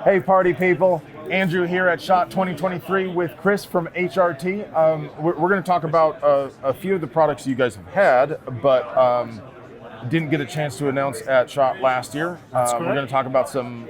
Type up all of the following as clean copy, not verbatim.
Hey, party people. Andrew here at SHOT 2023 with Chris from HRT. We're going to talk about a few of the products you guys have had, but didn't get a chance to announce at SHOT last year. We're going to talk about some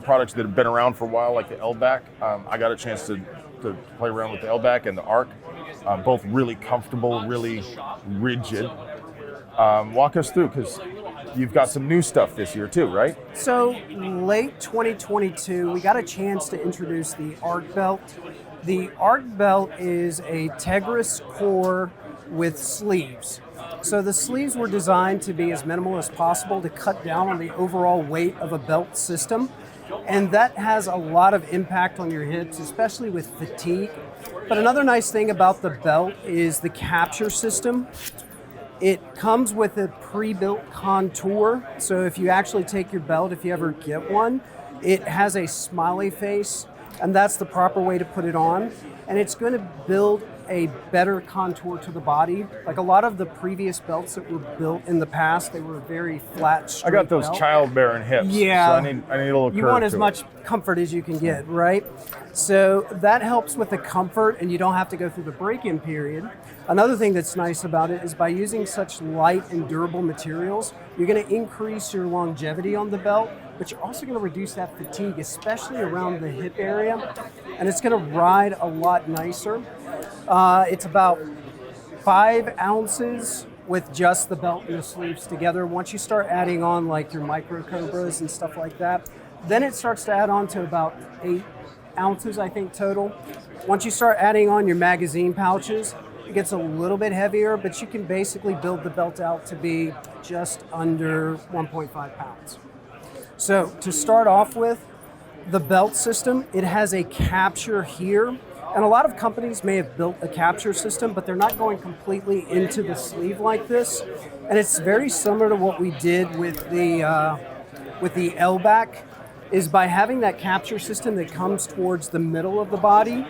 products that have been around for a while, like the LBAC. I got a chance to play around with the LBAC and the ARC. Both really comfortable, really rigid. Walk us through, because you've got some new stuff this year too, right? So late 2022, we got a chance to introduce the ARC belt. The ARC belt is a Tegris core with sleeves. So the sleeves were designed to be as minimal as possible to cut down on the overall weight of a belt system. And that has a lot of impact on your hips, especially with fatigue. But another nice thing about the belt is the capture system. It comes with a pre-built contour, so if you actually take your belt, if you ever get one, it has a smiley face, and that's the proper way to put it on. And it's going to build a better contour to the body. Like a lot of the previous belts that were built in the past, they were very flat, straight I got those belt. childbearing hips, yeah, so I need a little curve. You want as to much comfort as you can get, right? So that helps with the comfort, and you don't have to go through the break-in period. Another thing that's nice about it is by using such light and durable materials, you're going to increase your longevity on the belt, but you're also going to reduce that fatigue, especially around the hip area, and it's going to ride a lot nicer. It's about 5 ounces with just the belt and the sleeves together. Once you start adding on like your micro cobras and stuff like that, then it starts to add on to about 8 ounces, I think, total. Once you start adding on your magazine pouches, it gets a little bit heavier, but you can basically build the belt out to be just under 1.5 pounds. So to start off with, the belt system, it has a capture here. And a lot of companies may have built a capture system, but they're not going completely into the sleeve like this. And it's very similar to what we did with the LBAC, is by having that capture system that comes towards the middle of the body,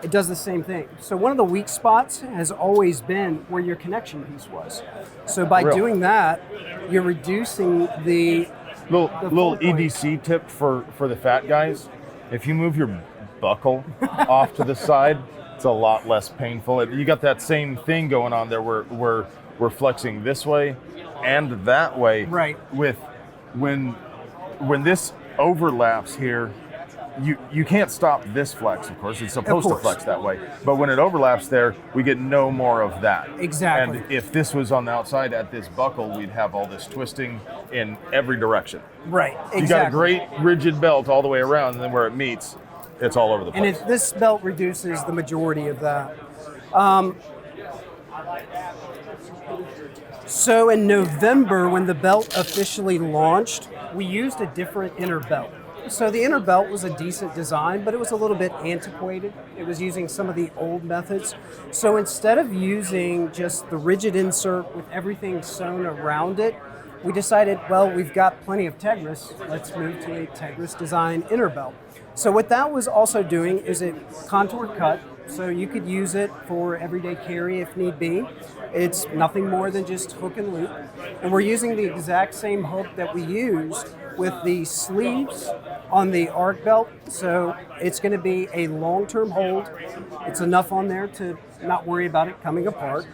it does the same thing. So one of the weak spots has always been where your connection piece was. So by doing that, you're reducing the little EDC tip for the fat guys. If you move your buckle off to the side, it's a lot less painful. You got that same thing going on there where we're flexing this way and that way. Right. With when this overlaps here, you can't stop this flex, of course. It's supposed to flex that way. But when it overlaps there, we get no more of that. Exactly. And if this was on the outside at this buckle, we'd have all this twisting in every direction. Right, exactly. You got a great rigid belt all the way around, and then where it meets, it's all over the place. And this belt reduces the majority of that. So in November, when the belt officially launched, we used a different inner belt. So the inner belt was a decent design, but it was a little bit antiquated. It was using some of the old methods. So instead of using just the rigid insert with everything sewn around it, we decided, well, we've got plenty of Tegris. Let's move to a Tegris design inner belt. So what that was also doing is it contour cut, so you could use it for everyday carry if need be. It's nothing more than just hook and loop. And we're using the exact same hook that we used with the sleeves on the ARC belt. So it's going to be a long-term hold. It's enough on there to not worry about it coming apart.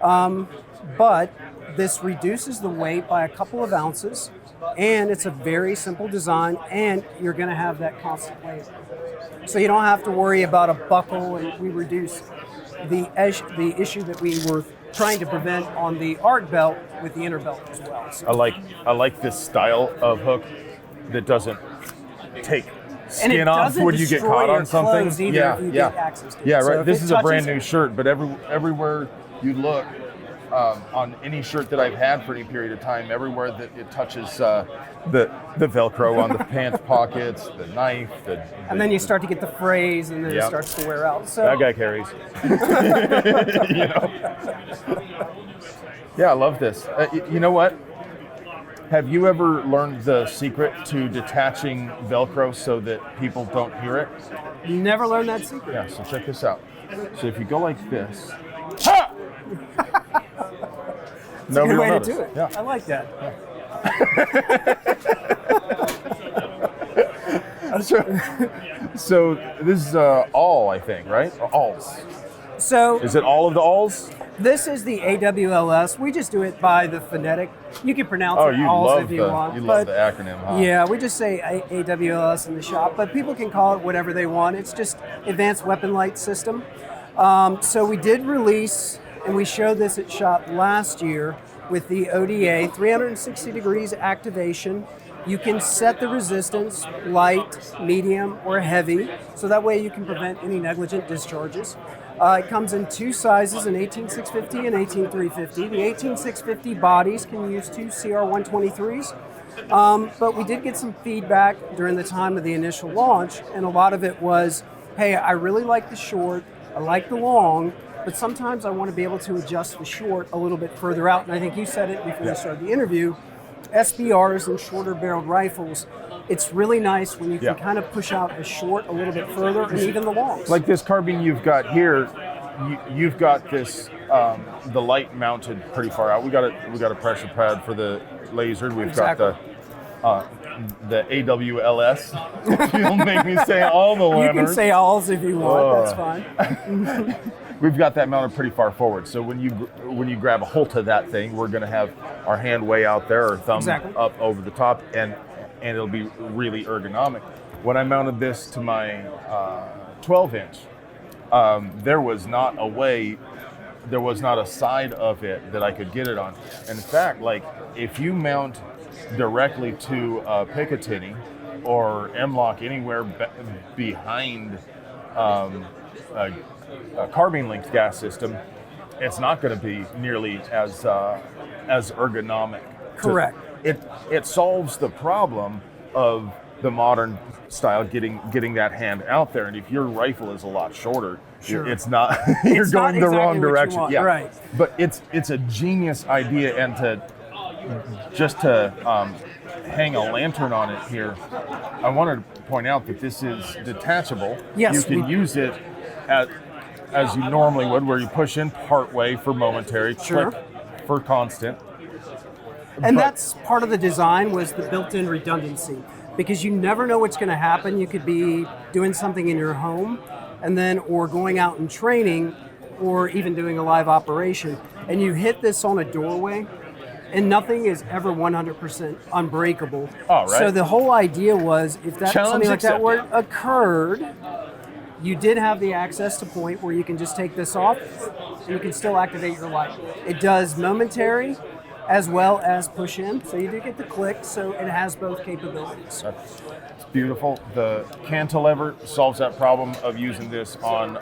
But this reduces the weight by a couple of ounces, and it's a very simple design, and you're going to have that constant weight. So you don't have to worry about a buckle, and we reduce the issue that we were trying to prevent on the ARC belt with the inner belt as well. So. I like this style of hook that doesn't take skin off when you get caught on something. Get access to it. Yeah, right. So this is a brand new shirt, but everywhere you look, on any shirt that I've had for any period of time, everywhere that it touches the Velcro on the pants pockets, the knife, and then you start to get the frays, and then it starts to wear out. So that guy carries. You know? Yeah, I love this. You know what? Have you ever learned the secret to detaching Velcro so that people don't hear it? Never learned that secret. Yeah, so check this out. So if you go like this, ha! That's a good way to do it. Yeah. I like that. So this is all, I think, right? Or alls. So Is it all of the alls? this is the AWLS. We just do it by the phonetic. You can pronounce Oh, it you alls love if you want. you but love the acronym, huh? yeah, we just say AWLS in the shop, but people can call it whatever they want. It's just Advanced Weapon Light System. So we did release, and we showed this at SHOT last year with the ODA, 360 degrees activation. You can set the resistance, light, medium, or heavy, so that way you can prevent any negligent discharges. It comes in two sizes, an 18650 and 18350. The 18650 bodies can use two CR123s, but we did get some feedback during the time of the initial launch, and a lot of it was, hey, I really like the short, I like the long, but sometimes I want to be able to adjust the short a little bit further out, and I think you said it before we started the interview, SBRs and shorter barreled rifles, it's really nice when you can kind of push out the short a little bit further, and even the longs. Like this carbine you've got here, you've got this the light mounted pretty far out. We got a pressure pad for the laser. We've got the AWLS. You'll make me say all the letters. You can say alls if you want. That's fine. We've got that mounted pretty far forward. So when you grab a hold of that thing, we're going to have our hand way out there, or thumb up over the top, and it'll be really ergonomic. When I mounted this to my 12-inch, there was not a side of it that I could get it on. And in fact, like if you mount directly to a Picatinny or M-LOK anywhere behind a carbine linked gas system, it's not going to be nearly as ergonomic. Correct. It solves the problem of the modern style getting that hand out there, and if your rifle is a lot shorter, it's not you're it's going not the wrong exactly what you direction. want, Yeah, right. But it's a genius idea, and to hang a lantern on it here, I wanted to point out that this is detachable. Yes, you can use it as you normally would, where you push in part way for momentary, click for constant. And that's part of the design, was the built-in redundancy, because you never know what's going to happen. You could be doing something in your home, or going out and training, or even doing a live operation, and you hit this on a doorway, and nothing is ever 100% unbreakable. Oh, right. So the whole idea was, if something like that occurred, you did have the access to point where you can just take this off, and you can still activate your light. It does momentary as well as push in, so you do get the click, so it has both capabilities. It's beautiful. The cantilever solves that problem of using this on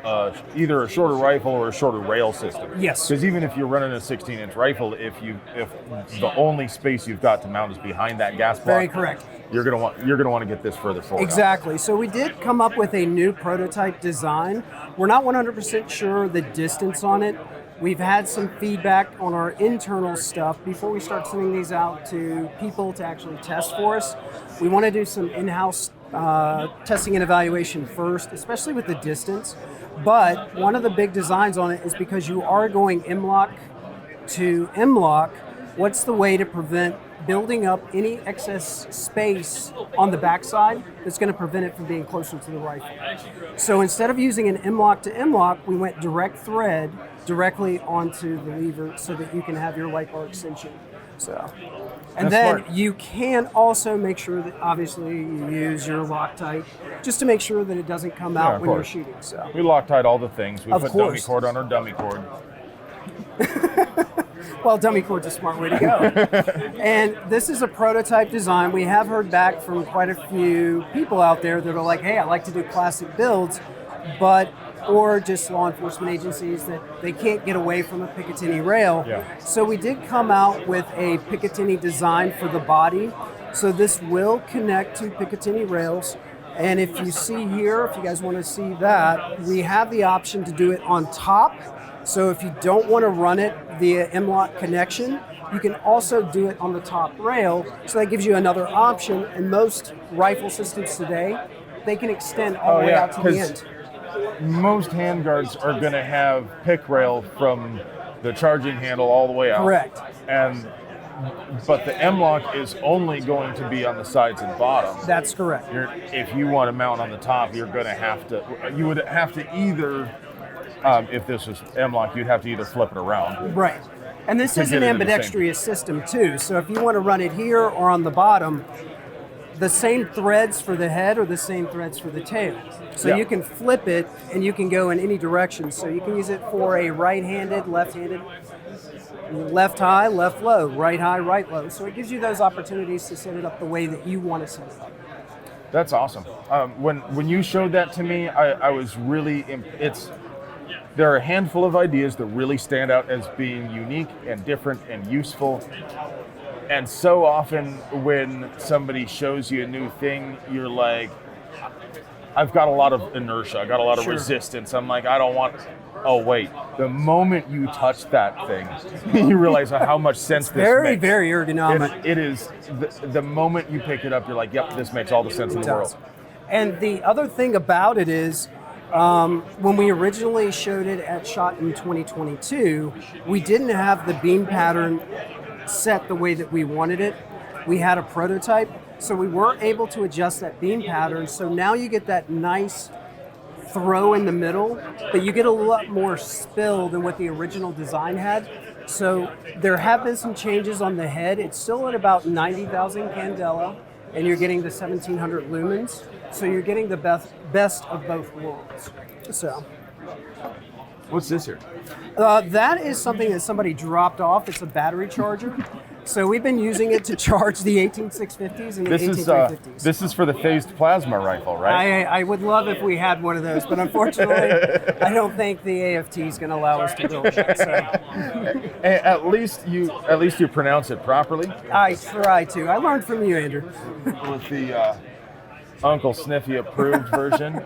either a shorter rifle or a shorter rail system. Yes. Because even if you're running a 16-inch rifle, if the only space you've got to mount is behind that gas block, Very correct. You're gonna want to get this further forward. Exactly. So we did come up with a new prototype design. We're not 100% sure the distance on it. We've had some feedback on our internal stuff before we start sending these out to people to actually test for us. We want to do some in-house testing and evaluation first, especially with the distance. But one of the big designs on it is, because you are going M-LOK to M-LOK, what's the way to prevent building up any excess space on the backside that's going to prevent it from being closer to the rifle. So instead of using an M-LOK to M-LOK, we went direct thread directly onto the lever so that you can have your light bar extension. And then you can also make sure that obviously you use your Loctite just to make sure that it doesn't come out when you're shooting. So we Loctite all the things. We put course. dummy cord on our dummy cord. Well, dummy cord's a smart way to go. And this is a prototype design. We have heard back from quite a few people out there that are like, hey, I like to do classic builds, or just law enforcement agencies that they can't get away from a Picatinny rail. Yeah. So we did come out with a Picatinny design for the body. So this will connect to Picatinny rails. And if you see here, if you guys want to see that, we have the option to do it on top. So if you don't want to run it via M-LOK connection, you can also do it on the top rail. So that gives you another option. And most rifle systems today, they can extend all the way out to the end. Most handguards are going to have pick rail from the charging handle all the way out. Correct. And but the M-lock is only going to be on the sides and bottom. That's correct. If you want to mount on the top, you would have to either, if this was M-lock, you'd have to either flip it around. Right. And this is an ambidextrous system too. So if you want to run it here or on the bottom, the same threads for the head are the same threads for the tail. So you can flip it and you can go in any direction. So you can use it for a right-handed, left-handed, left high, left low, right high, right low. So it gives you those opportunities to set it up the way that you want to set it up. That's awesome. When you showed that to me, I was really, there are a handful of ideas that really stand out as being unique and different and useful. And so often when somebody shows you a new thing, you're like, I've got a lot of inertia, I got a lot of resistance. I'm like, I don't want, oh wait. The moment you touch that thing, you realize how much sense this makes. Very ergonomic. It is, the moment you pick it up, you're like, yep, this makes all the sense in the world. And the other thing about it is, when we originally showed it at SHOT in 2022, we didn't have the beam pattern set the way that we wanted it. We had a prototype, so we weren't able to adjust that beam pattern. So now you get that nice throw in the middle, but you get a lot more spill than what the original design had. So there have been some changes on the head. It's still at about 90,000 candela, and you're getting the 1700 lumens. So you're getting the best of both worlds. So, what's this here? That is something that somebody dropped off. It's a battery charger. So we've been using it to charge the 18650s and the 18350s. This is for the phased plasma rifle, right? I would love if we had one of those, but unfortunately, I don't think the AFT is going to allow us to build that. So. At least you pronounce it properly. I try to. I learned from you, Andrew. With the Uncle Sniffy approved version.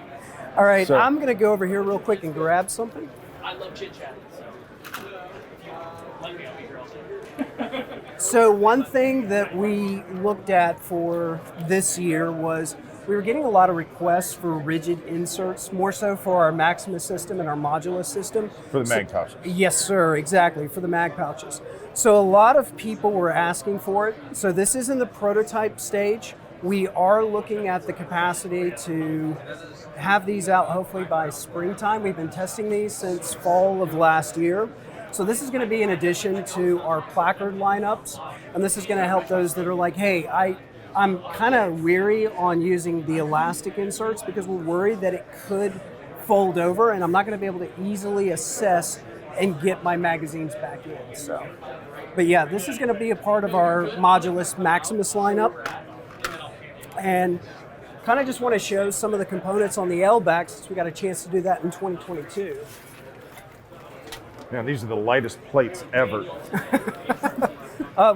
All right, so, I'm going to go over here real quick and grab something. I love chit chat. So one thing that we looked at for this year was we were getting a lot of requests for rigid inserts, more so for our Maximus system and our Modulus system. For the mag pouches. Yes, sir, exactly, for the mag pouches. So a lot of people were asking for it. So this is in the prototype stage. We are looking at the capacity to have these out hopefully by springtime. We've been testing these since fall of last year. So this is going to be in addition to our placard lineups, and this is going to help those that are like, hey, I'm kind of weary on using the elastic inserts because we're worried that it could fold over, and I'm not going to be able to easily assess and get my magazines back in. So, but yeah, this is going to be a part of our Modulus Maximus lineup, and kind of just want to show some of the components on the L back since we got a chance to do that in 2022. Yeah, these are the lightest plates ever.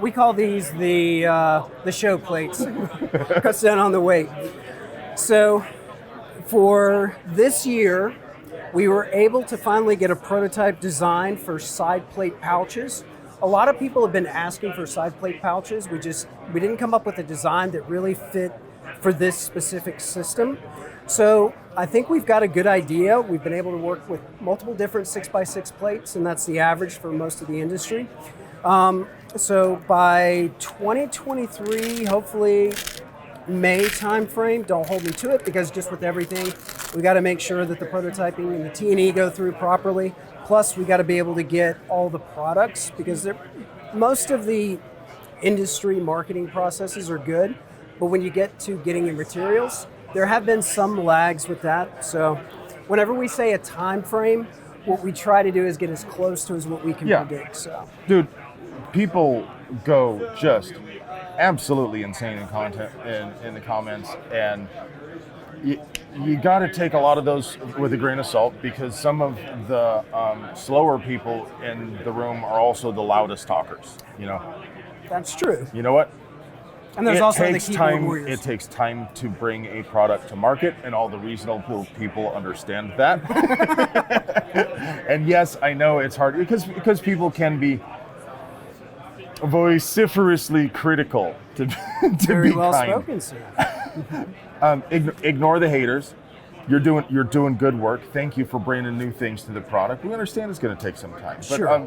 We call these the show plates. Cuts down on the weight. So for this year, we were able to finally get a prototype design for side plate pouches. A lot of people have been asking for side plate pouches. We didn't come up with a design that really fit for this specific system. So I think we've got a good idea. We've been able to work with multiple different 6x6 plates, and that's the average for most of the industry. So by 2023, hopefully May timeframe, don't hold me to it because just with everything, we got to make sure that the prototyping and the T&E go through properly. Plus, we got to be able to get all the products because most of the industry marketing processes are good, but when you get to getting your materials, there have been some lags with that. So whenever we say a time frame, what we try to do is get as close to as what we can predict. So, dude, people go just absolutely insane in content in the comments, and you got to take a lot of those with a grain of salt because some of the slower people in the room are also the loudest talkers. You know, that's true. You know what? And there's also the keyboard warriors. It takes time to bring a product to market, and all the reasonable people understand that. And yes, I know it's hard because people can be vociferously critical to Very be well kind. Spoken, sir. Ignore the haters. You're doing good work. Thank you for bringing new things to the product. We understand it's going to take some time, but sure.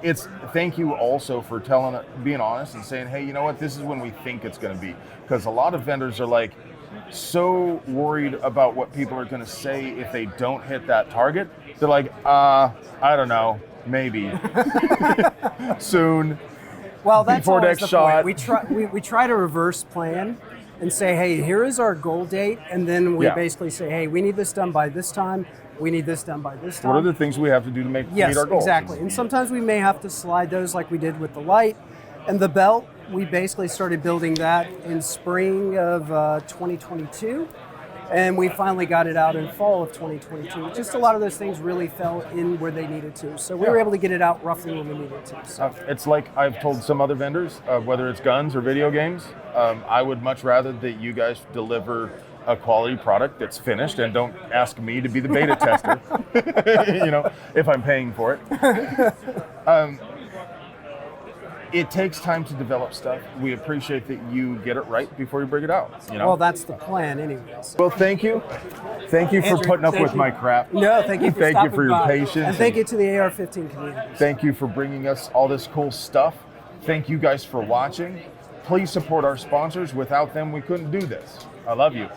it's thank you also for being honest and saying, hey, you know what, this is when we think it's going to be, because a lot of vendors are like so worried about what people are going to say if they don't hit that target. They're like, I don't know, maybe soon. Well, that's before always next the shot. point. We try to reverse plan and say, hey, here is our goal date, and then we basically say, hey, we need this done by this time. We need this done by this time. What are the things we have to do to meet our goals? Yes, exactly. And sometimes we may have to slide those, like we did with the light and the belt. We basically started building that in spring of 2022, and we finally got it out in fall of 2022. Just a lot of those things really fell in where they needed to, so we were able to get it out roughly when we needed to. So. It's like I've told some other vendors, whether it's guns or video games, I would much rather that you guys deliver a quality product that's finished and don't ask me to be the beta tester, if I'm paying for it. It takes time to develop stuff. We appreciate that you get it right before you bring it out. Well, that's the plan anyways. Well, thank you. Thank you for putting up with my crap. No, thank you for Thank you stopping for your by. patience. And thank you to the AR-15 community. Thank you for bringing us all this cool stuff. Thank you guys for watching. Please support our sponsors. Without them, we couldn't do this. I love you.